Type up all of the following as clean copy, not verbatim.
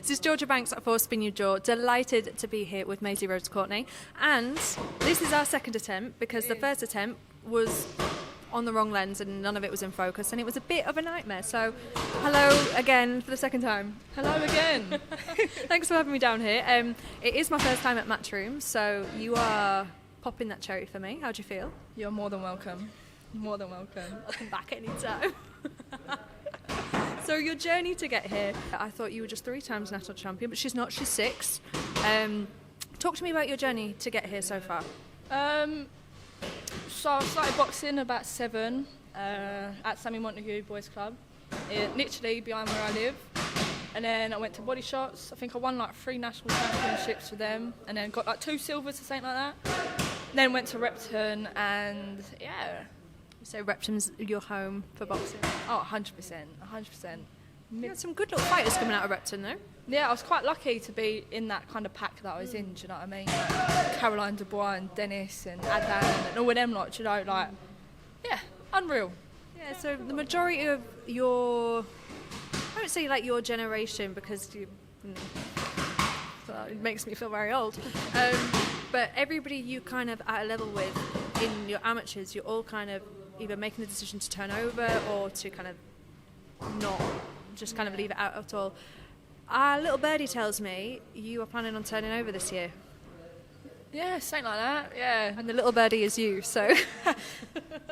This is Georgia Banks for Spin Your Jaw. Delighted to be here with Maisey Rose Courtney. And this is our second attempt because the first attempt was on the wrong lens and none of it was in focus and it was a bit of a nightmare. So hello again for the second time. Hello again. Thanks for having me down here. It is my first time at Matchroom, so you are popping that cherry for me. How do you feel? You're more than welcome. More than welcome. I'll come back anytime. So your journey to get here, I thought you were just 3 times national champion, but she's not, she's 6. Talk to me about your journey to get here so far. So I started boxing about 7 at Sammy Montague Boys Club, literally behind where I live. And then I went to Body Shots. I think I won like 3 national championships for them, and then got like 2 silvers or something like that. Then went to Repton, and yeah. So Repton's your home for boxing? Oh, 100%, 100%. You had some good little fighters coming out of Repton though. Yeah, I was quite lucky to be in that kind of pack that I was in, do you know what I mean? Like Caroline Dubois and Dennis and Adan and all of them, like, do you know, like, yeah, unreal. Yeah, so the majority of your, I don't say like your generation because it makes me feel very old, but everybody you kind of at a level with in your amateurs, you're all kind of either making the decision to turn over or to kind of not just kind of leave it out at all. Our little birdie tells me you are planning on turning over this year. Yeah, something like that, yeah. And the little birdie is you, so.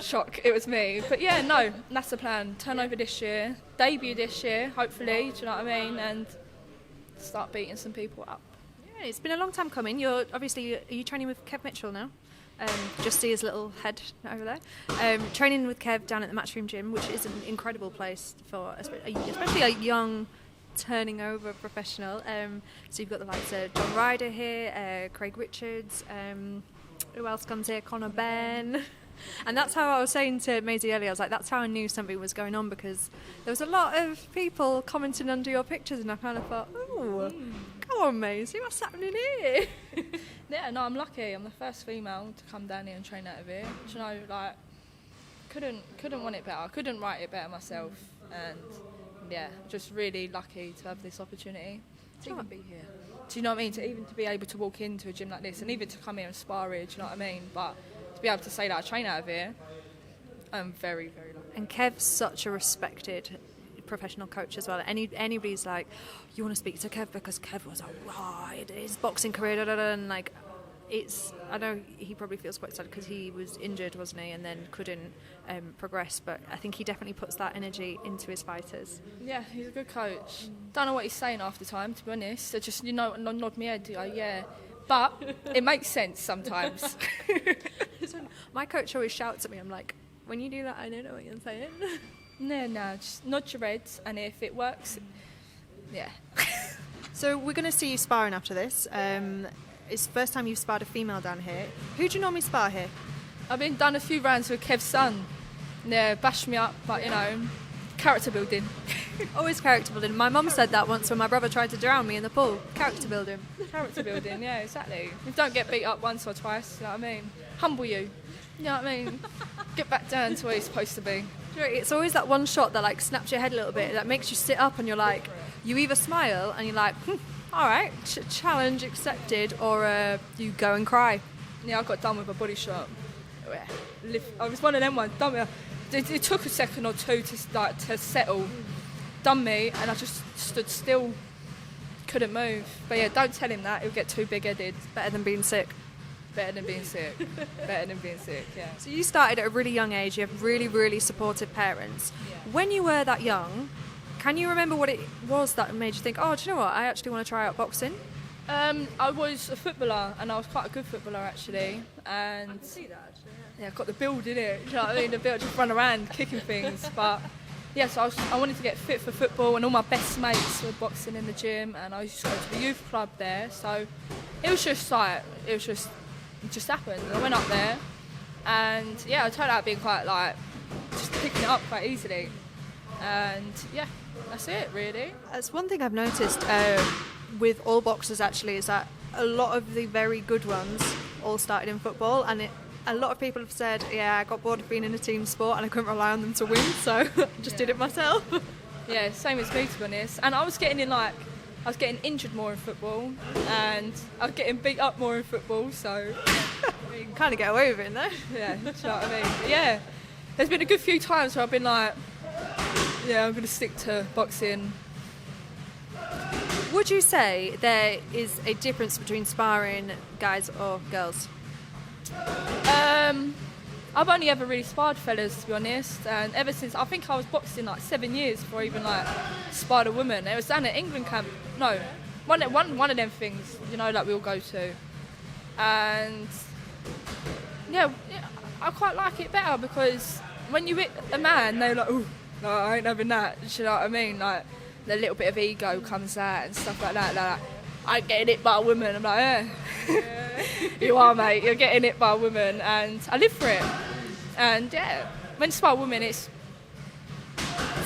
Shock, it was me. But yeah, no, that's the plan. Turn over this year, debut this year, hopefully, do you know what I mean? And start beating some people up. Yeah, it's been a long time coming. You're obviously, are you training with Kev Mitchell now? Just see his little head over there. Training with Kev down at the Matchroom Gym, which is an incredible place for especially a young turning over professional. So you've got the likes of John Ryder here, Craig Richards, who else comes here? Conor Ben. And that's how I was saying to Maisey earlier, I was like, that's how I knew something was going on, because there was a lot of people commenting under your pictures and I kind of thought, oh, come on Maisey, what's happening here? Yeah, no, I'm lucky. I'm the first female to come down here and train out of here. Do you know, like, couldn't want it better. I couldn't write it better myself. And yeah, just really lucky to have this opportunity to even be here. Do you know what I mean? To be able to walk into a gym like this and even to come here and spar here, do you know what I mean? But to be able to say that I train out of here, I'm very, very lucky. And Kev's such a respected professional coach as well. Anybody's like, you want to speak to Kev because Kev was alright, his boxing career, and like, I know he probably feels quite sad because he was injured, wasn't he, and then couldn't progress, but I think he definitely puts that energy into his fighters. Yeah, he's a good coach. Don't know what he's saying half the time, to be honest. I just, nod my head, yeah. But it makes sense sometimes. My coach always shouts at me, I'm like, when you do that, I don't know what you're saying. No, just nod your heads, and if it works, yeah. So we're going to see you sparring after this. It's the first time you've sparred a female down here. Who do you normally spar here? I've been done a few rounds with Kev's son. Yeah, bashed me up, but you know, character building. Always character building. My mum said that once when my brother tried to drown me in the pool. Character building. Character building, yeah, exactly. You don't get beat up once or twice, you know what I mean? Humble you. You know what I mean? Get back down to where you're supposed to be. It's always that one shot that like snaps your head a little bit, that makes you sit up and you're like, you either smile and you're like, all right, challenge accepted, or you go and cry. Yeah, I got done with a body shot. I was one of them ones. Done me. It took a second or two to settle. Done me, and I just stood still, couldn't move. But yeah, don't tell him that; he'll get too big-headed. It's better than being sick. Better than being sick. Better than being sick. Yeah. So you started at a really young age. You have really, really supportive parents. Yeah. When you were that young, can you remember what it was that made you think, oh, do you know what? I actually want to try out boxing. I was a footballer, and I was quite a good footballer actually. And I can see that actually. Yeah, I've got the build in it. You know what I mean? The build, just run around kicking things. But yeah, so I wanted to get fit for football, and all my best mates were boxing in the gym, and I used to go to the youth club there. So it was just like, it just happened. I went up there, and yeah, I turned out being quite like just picking it up quite easily. And yeah, that's it really. That's one thing I've noticed with all boxers actually, is that a lot of the very good ones all started in football, and a lot of people have said, yeah, I got bored of being in a team sport and I couldn't rely on them to win, so I just did it myself. Yeah, same as me, to be honest. And I was getting in like I was getting injured more in football, and I was getting beat up more in football, so... You can kind of get away with it, though. Yeah, do you know what I mean? But yeah, there's been a good few times where I've been like, yeah, I'm going to stick to boxing. Would you say there is a difference between sparring guys or girls? I've only ever really sparred fellas, to be honest, and ever since, I think I was boxing like 7 years before I even like sparred a woman. It was down at England camp, no, one of them things, you know, that we all go to. And yeah, I quite like it better because when you hit a man, they're like, oh, no, I ain't having that, do you know what I mean? Like, the little bit of ego comes out and stuff like that, like, I ain't getting hit by a woman. I'm like, yeah. You are, mate, you're getting hit by a woman, and I live for it. And yeah, when you spar a woman, it's...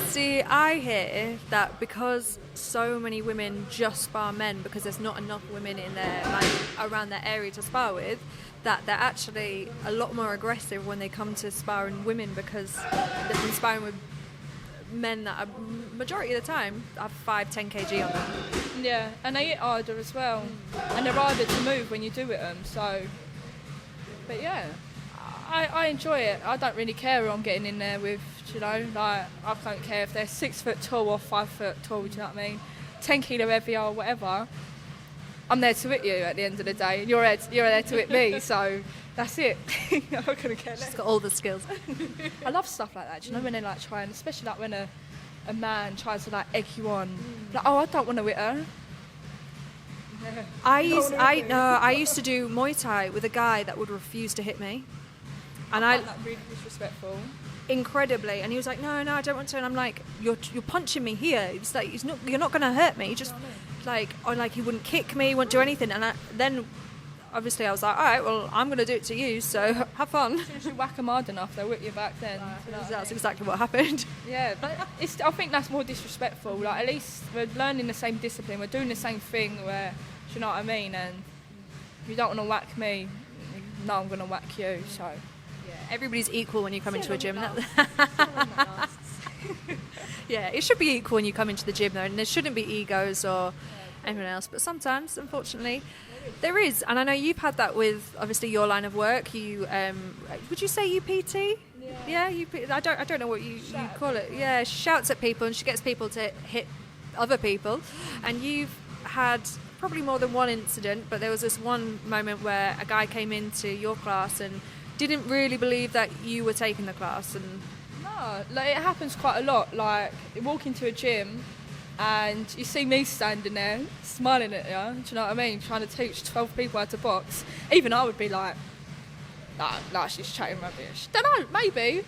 See, I hear that because so many women just spar men because there's not enough women in their, like, around their area to spar with, that they're actually a lot more aggressive when they come to sparring women because they've been sparring with men that are, majority of the time, have 5-10 kg on them. Yeah, and they hit harder as well, and they're harder to move when you do it them. So, but yeah, I enjoy it. I don't really care who I'm getting in there with. You know, like I don't care if they're 6 foot tall or 5 foot tall. Do you know what I mean? 10 kilo heavier or whatever. I'm there to hit you at the end of the day, and you're there to hit me. So that's it. I'm not gonna care. She's got all the skills. I love stuff like that. Do you know when they like try and, especially like when a man tries to like egg you on, like, oh, I don't want to hit her. I used to do Muay Thai with a guy that would refuse to hit me, and I find that really disrespectful. Incredibly, and he was like, no, I don't want to, and I'm like, you're punching me here. It's like you're not going to hurt me. Just like, or like he wouldn't kick me, wouldn't do anything, and then obviously I was like, all right, well, I'm going to do it to you, so have fun. As soon as you whack them hard enough, they'll whip you back then. That's exactly what happened. Yeah, but I think that's more disrespectful. Like, at least we're learning the same discipline, we're doing the same thing, where, do you know what I mean? And if you don't want to whack me, no, I'm going to whack you, so... Everybody's equal when you come into a gym. Yeah, it should be equal when you come into the gym, though, and there shouldn't be egos or anyone else. But sometimes, unfortunately, there is. And I know you've had that with obviously your line of work. You would you say you PT? Yeah, I don't know what you call it. Yeah, she shouts at people and she gets people to hit other people. And you've had probably more than one incident, but there was this one moment where a guy came into your class and didn't really believe that you were taking the class. And no, like, it happens quite a lot. Like, you walk into a gym and you see me standing there smiling at you, do you know what I mean, trying to teach 12 people how to box. Even I would be like, nah, she's chatting rubbish. Don't know, maybe,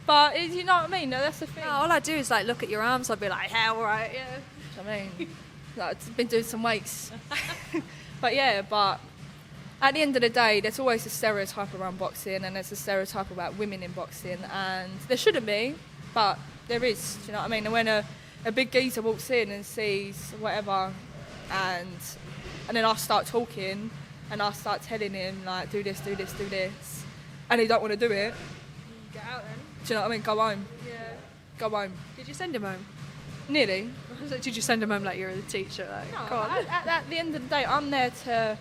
but you know what I mean? No, that's the thing. No, all I do is like look at your arms. I'd be like, yeah, all right, yeah. Do you know what I mean? Like, I've been doing some weights. But yeah, but at the end of the day, there's always a stereotype around boxing, and there's a stereotype about women in boxing, and there shouldn't be, but there is, do you know what I mean? And when a big geezer walks in and sees whatever, and then I start talking, and I start telling him, like, do this, and he don't want to do it. Get out then. Do you know what I mean? Go home. Yeah. Go home. Did you send him home? Nearly. Did you send him home like you're the teacher? Like, No, go on. at the end of the day, I'm there to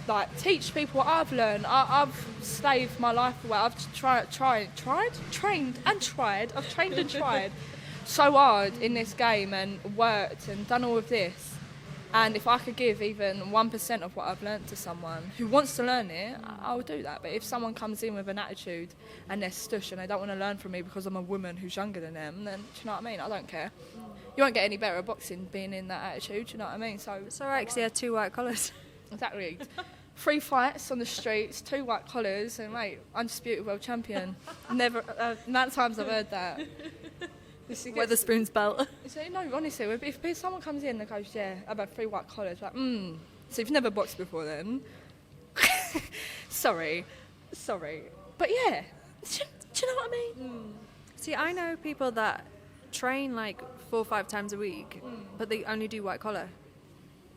like teach people what I've learned. I've slaved my life away. I've trained and tried so hard in this game and worked and done all of this. And if I could give even 1% of what I've learnt to someone who wants to learn it, I'll do that. But if someone comes in with an attitude and they're stush and they don't want to learn from me because I'm a woman who's younger than them, then do you know what I mean? I don't care. You won't get any better at boxing being in that attitude, do you know what I mean? So it's all right because he had 2 white collars. Exactly. 3 fights on the streets, 2 white collars, and mate, undisputed world champion. Never, amount of times I've heard that. Weatherspoon's belt. So, no, honestly, if someone comes in and goes, yeah, I've had 3 white collars, like, so you've never boxed before then? Sorry. But yeah, do you know what I mean? See, I know people that train like 4 or 5 times a week, but they only do white collar.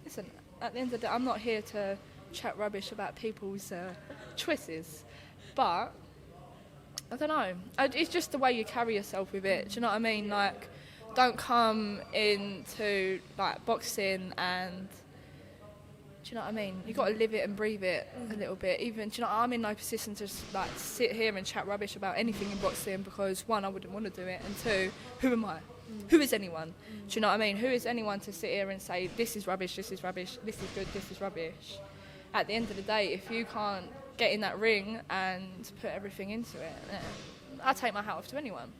Listen, at the end of the day, I'm not here to chat rubbish about people's choices, but I don't know. It's just the way you carry yourself with it. Do you know what I mean? Like, don't come into like boxing and, do you know what I mean? You got to live it and breathe it a little bit. Even, do you know, I'm in no position to just, like sit here and chat rubbish about anything in boxing because one, I wouldn't want to do it, and two, who am I? Who is anyone? Do you know what I mean? Who is anyone to sit here and say this is rubbish, this is rubbish, this is good, this is rubbish? At the end of the day, if you can't get in that ring and put everything into it, then I take my hat off to anyone.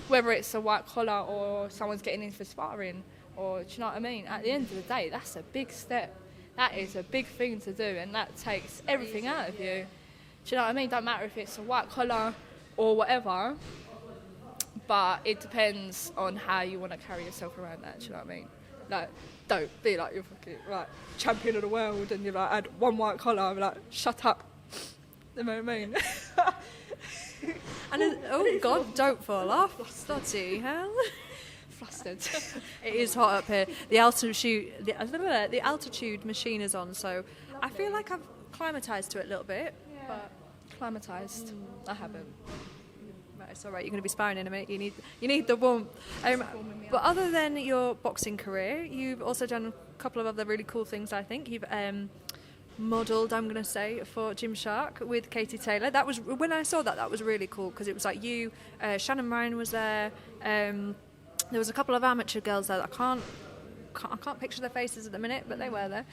Whether it's a white collar or someone's getting in for sparring, or do you know what I mean? At the end of the day, that's a big step. That is a big thing to do, and that takes everything out of you. Do you know what I mean? Don't matter if it's a white collar or whatever, but it depends on how you want to carry yourself around that. Do you know what I mean? Like, don't be like you're fucking like champion of the world and you're like add one white collar and be like shut up. You know what I mean? And oh God, don't fall off. Bloody hell. Flustered. It is hot up here. The altitude machine is on, so I feel like I've climatised to it a little bit. Yeah. But climatised, I haven't. Right, it's all right. You're going to be sparring in a minute. You need the warmth. But other than your boxing career, you've also done a couple of other really cool things. I think you've modelled, I'm going to say, for Gymshark with Katie Taylor. That was when I saw that. That was really cool because it was like you, Shannon Ryan was there. There was a couple of amateur girls there that I can't picture their faces at the minute, but they were there.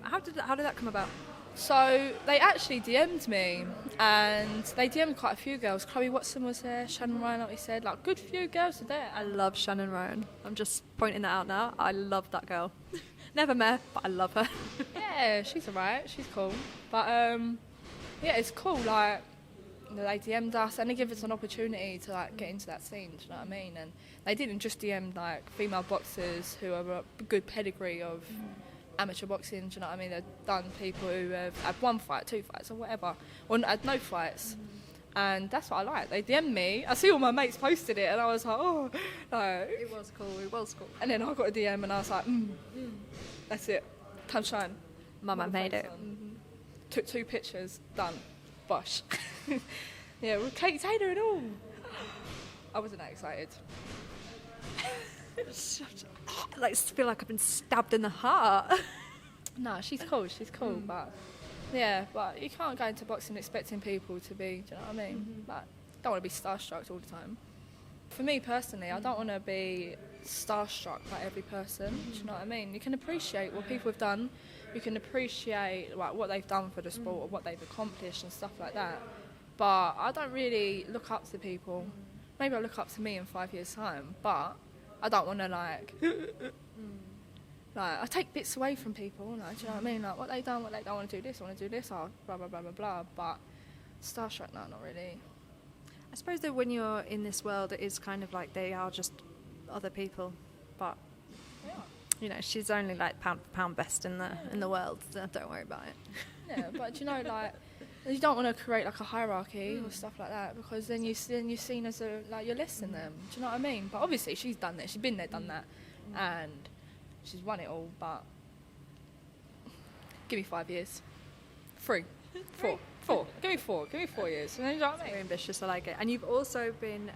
How did that come about? So they actually DM'd me, and they DM'd quite a few girls. Chloe Watson was there, Shannon Ryan, like we said, like good few girls were there. I love Shannon Ryan. I'm just pointing that out now. I love that girl. Never met, but I love her. Yeah, she's alright. She's cool. But yeah, it's cool. Like they DM'd us and they give us an opportunity to like get into that scene. Do you know what I mean? And they didn't just DM like female boxers who have a good pedigree of amateur boxing. Do you know what I mean? They've done people who have had 1 fight, 2 fights, or whatever, or had no fights. And that's what I like. They DM'd me. I see all my mates posted it, and I was like, oh, no. It was cool. It was cool. And then I got a DM, and I was like, that's it. Time to shine. Mama made it. Took 2 pictures. Done. Bosh. Yeah, with Katie Taylor and all. I wasn't that excited. I feel like I've been stabbed in the heart. No, she's cool. She's cool, but yeah, but you can't go into boxing expecting people to be. Do you know what I mean? Like, don't want to be starstruck all the time. For me personally, I don't want to be starstruck by every person. Do you know what I mean? You can appreciate what people have done. You can appreciate like what they've done for the sport or what they've accomplished and stuff like that. But I don't really look up to people. Maybe I'll look up to me in 5 years' time, but I don't want to like I take bits away from people. Like, do you know what I mean? Like what they done, what they don't want to do this, I want to do this, blah blah blah blah blah. But starstruck, no, not really. I suppose that when you're in this world, it is kind of like they are just other people. But you know, she's only like pound for pound best in the world. So don't worry about it. Yeah, but you know, like you don't want to create like a hierarchy or stuff like that because then you're seen as like you're less than them. Do you know what I mean? But obviously she's done it. She's been there, done that, and she's won it all. But give me 5 years, 3, 4. Give me 4. Give me 4 years. And then, you know what I mean? Very ambitious. I like it. And you've also been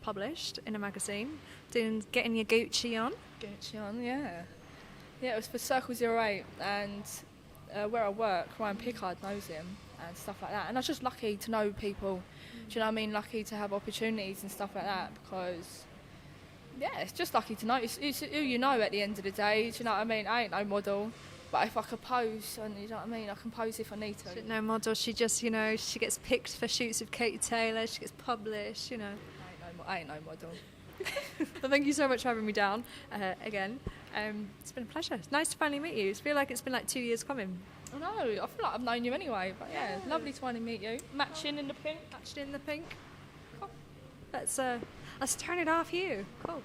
published in a magazine, getting your Gucci on. Gucci on, yeah. Yeah, it was for Circle 08, and where I work, Ryan Pickard knows him and stuff like that. And I was just lucky to know people. Do you know what I mean? Lucky to have opportunities and stuff like that because, yeah, it's just lucky to know. It's who you know at the end of the day. Do you know what I mean? I ain't no model. But if I could pose, and you know what I mean, I can pose if I need to. She's no model. She just, you know, she gets picked for shoots with Katie Taylor. She gets published, you know. I ain't no model. Well, thank you so much for having me down again. It's been a pleasure. It's nice to finally meet you. I feel like it's been like 2 years coming. I know. I feel like I've known you anyway. But yeah, lovely to finally meet you. Matching in the pink. Matching in the pink. Cool. Let's turn it off here. Cool.